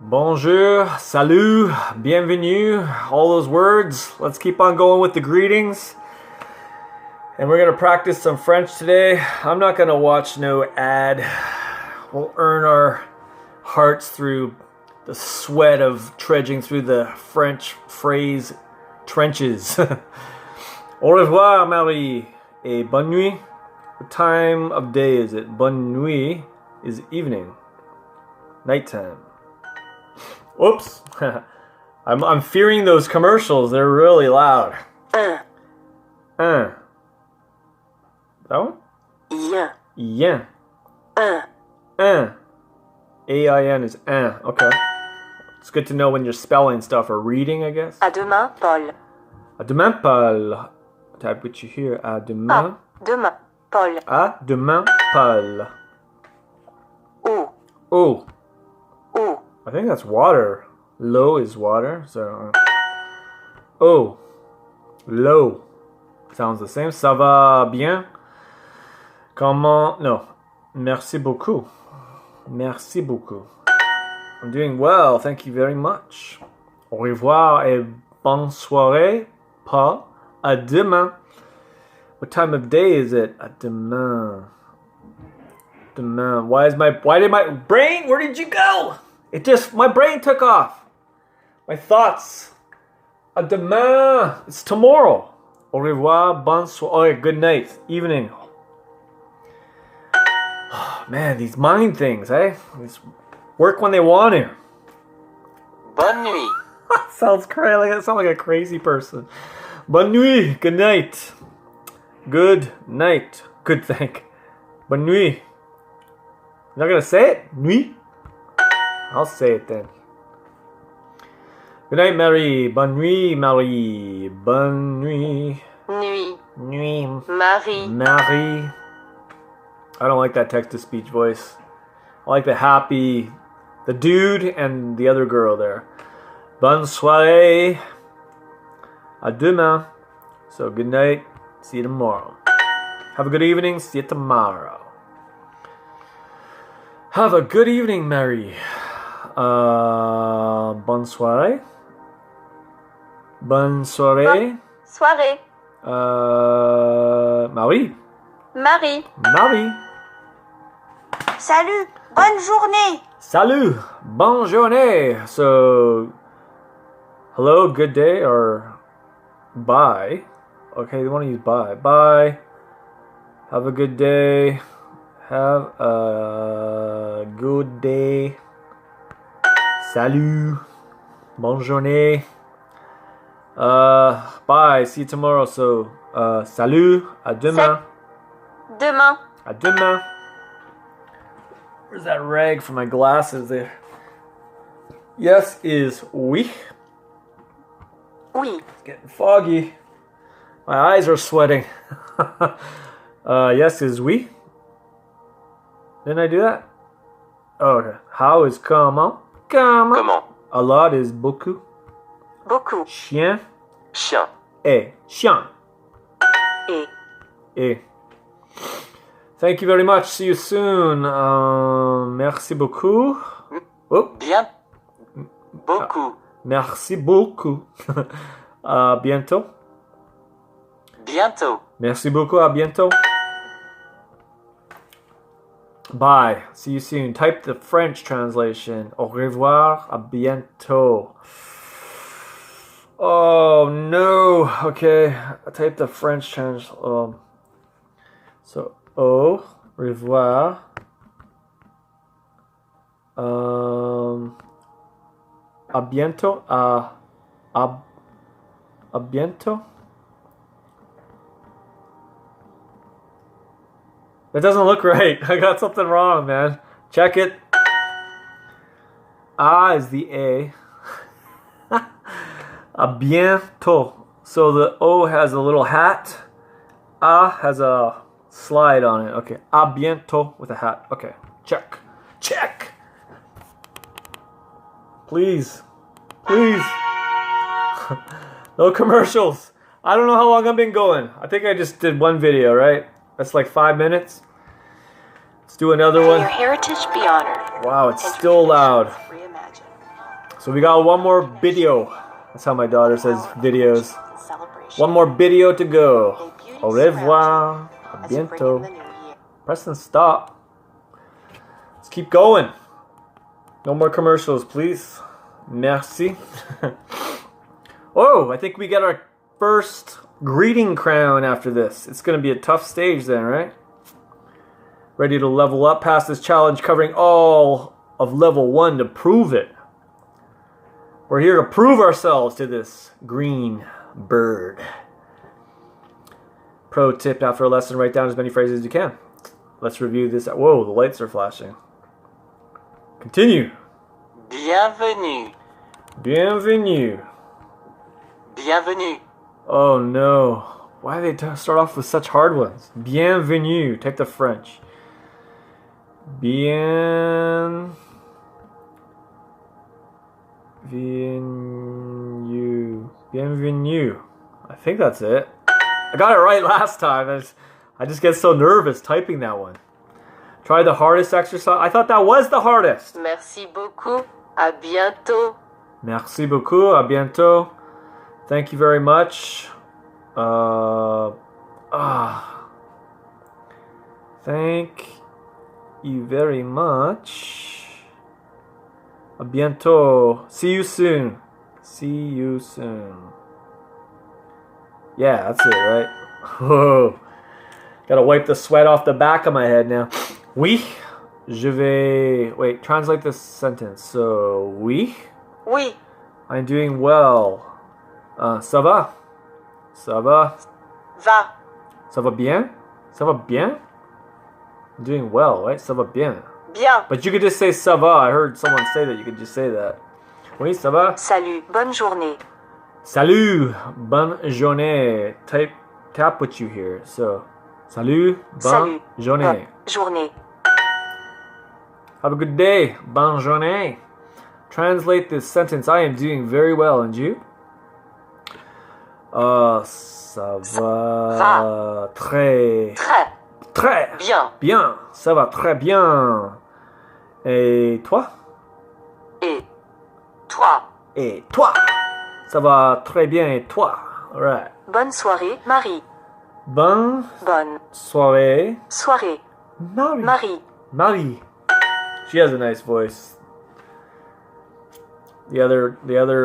Bonjour, salut, bienvenue, all those words. Let's keep on going with the greetings. And we're going to practice some French today. I'm not going to watch no ad. We'll earn our hearts through the sweat of trudging through the French phrase trenches. Au revoir, Marie, et bonne nuit. What time of day is it? Bonne nuit is evening, nighttime. Oops. I'm fearing those commercials. They're really loud. That one? Yeah. Yeah. A-I-N is okay. It's good to know when you're spelling stuff or reading, I guess. À demain, Paul. À demain, Paul. Type what you hear. À demain. À demain, Paul. À demain, Paul. Eau. Oh. Eau. I think that's water. Low is water, so... Oh. Low. Sounds the same. Ça va bien? Comment... No. Merci beaucoup. Merci beaucoup. I'm doing well, thank you very much. Au revoir et bonne soirée. Pas. À demain. What time of day is it? À demain. Demain. Why did my brain, where did you go? My brain took off. My thoughts. À demain. It's tomorrow. Au revoir, bonne soirée. Good night. Evening. Oh, man, these mind things, eh? These work when they want to. Bonne nuit. Sounds crazy. I sound like a crazy person. Bonne nuit. Good night. Good night. Good think. Bonne nuit. You're not gonna say it? Nuit? I'll say it then. Good night, Marie. Bonne nuit, Marie. Bonne nuit. Nuit. Nuit. Marie. Marie. I don't like that text-to-speech voice. I like the dude and the other girl there. Bonne soirée. À demain. So good night. See you tomorrow. Have a good evening. See you tomorrow. Have a good evening, Marie. Bonne soirée. Bonne soirée. Soirée. Marie. Marie. Marie. Salut. Bonne journée. Salut. Bonne journée. So, hello, good day, or bye. Okay, they want to use bye. Bye. Have a good day. Have a good day. Salut. Bonne journée. Bye. See you tomorrow. So, salut. À demain. Demain. À demain. Where's that rag for my glasses there? Yes is oui. Oui. It's getting foggy. My eyes are sweating. Yes is oui. Didn't I do that? Oh, okay. How is comment? Comment. Comment. A lot is beaucoup. Beaucoup. Chien. Chien. Et. Chien. Et. Et. Thank you very much. See you soon. Merci beaucoup. Oh. Bien. Beaucoup. Merci beaucoup. À bientôt. Bientôt. Merci beaucoup. À bientôt. Bye. See you soon. Type the French translation. Au revoir. À bientôt. Oh no. Okay. I type the French translation. So au revoir. À bientôt. À bientôt. That doesn't look right. I got something wrong, man. Check it. A is the A. À bientôt. So the O has a little hat. A has a slide on it. Okay. À bientôt with a hat. Okay. Check. Check. Please. Please. No commercials. I don't know how long I've been going. I think I just did one video, right? That's like 5 minutes. Let's do another one. May your heritage be honored. Wow, it's still loud. Reimagined. So we got one more video. That's how my daughter says videos. One more video to go. Au revoir. A bientôt. Press and stop. Let's keep going. No more commercials, please. Merci. Oh, I think we get our first greeting crown after this. It's going to be a tough stage then, right? Ready to level up past this challenge covering all of level 1 to prove it. We're here to prove ourselves to this green bird. Pro tip, after a lesson, write down as many phrases as you can. Let's review this. Whoa, the lights are flashing. Continue. Bienvenue. Bienvenue. Bienvenue. Oh no. Why do they start off with such hard ones? Bienvenue. Take the French. Bienvenue. Bienvenue. I think that's it. I got it right last time. I just get so nervous typing that one. Try the hardest exercise. I thought that was the hardest. Merci beaucoup. À bientôt. Merci beaucoup. À bientôt. Thank you very much. Thank you very much. À bientôt. See you soon. See you soon. Yeah, that's it, right? Whoa. Gotta wipe the sweat off the back of my head now. Oui. Je vais... Wait, translate this sentence. So, oui. Oui. I'm doing well. Ça va? Ça va? Va. Ça va bien? Ça va bien? I'm doing well, right? Ça va bien. Bien. But you could just say ça va. I heard someone say that. You could just say that. Oui, ça va? Salut. Bonne journée. Salut. Bonne journée. Tap what you hear. So, salut. Bonne journée. Bonne journée. Have a good day. Bonne journée. Translate this sentence. I am doing very well. And you? Ça va très Bien. bien. Ça va très bien. Et toi? Et toi. Et toi? Ça va très bien. Et toi? Alright. Bonne soirée, Marie. Bonne Bonne soirée. soirée, Marie. Marie. Marie. She has a nice voice. The other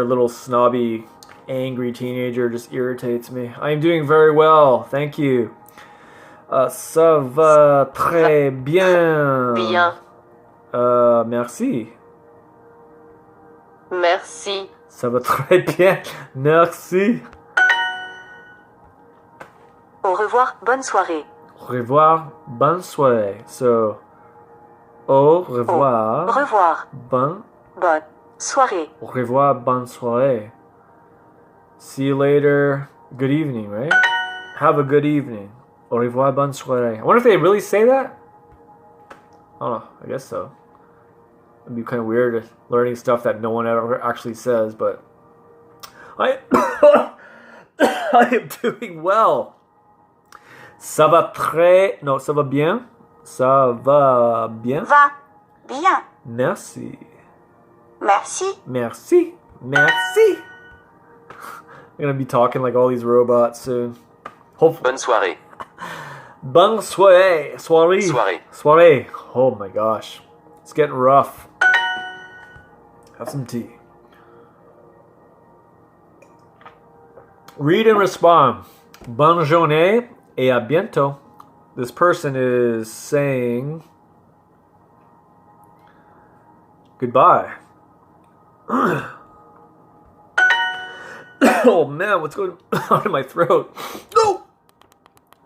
little snobby, angry teenager just irritates me. I am doing very well, thank you. Ça va très bien. Bien. Merci. Merci. Ça va très bien. Merci. Au revoir, bonne soirée. Au revoir, bonne soirée. So, au revoir. Au revoir. Bonne soirée. Au revoir, bonne soirée. See you later. Good evening, right? Have a good evening. Au revoir, bonne soirée. I wonder if they really say that? I don't know. I guess so. It'd be kind of weird learning stuff that no one ever actually says, but I am doing well. Ça va très... No, ça va bien. Ça va bien. Va bien. Merci. Merci. Merci. Merci. I'm gonna be talking like all these robots soon. Hopefully. Bonne soirée. Bonne soirée. Soirée. Soirée. Soirée. Oh my gosh. It's getting rough. Have some tea. Read and respond. Bonne journée et à bientôt. This person is saying goodbye. Oh man, what's going on in my throat? No!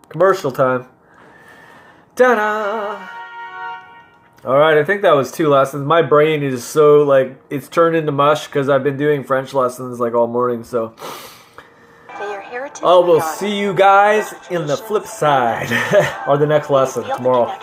Commercial time. Ta-da! Alright, I think that was 2 lessons. My brain is so, like, it's turned into mush because I've been doing French lessons, like, all morning, so. I will see you guys in the flip side. Or the next lesson tomorrow.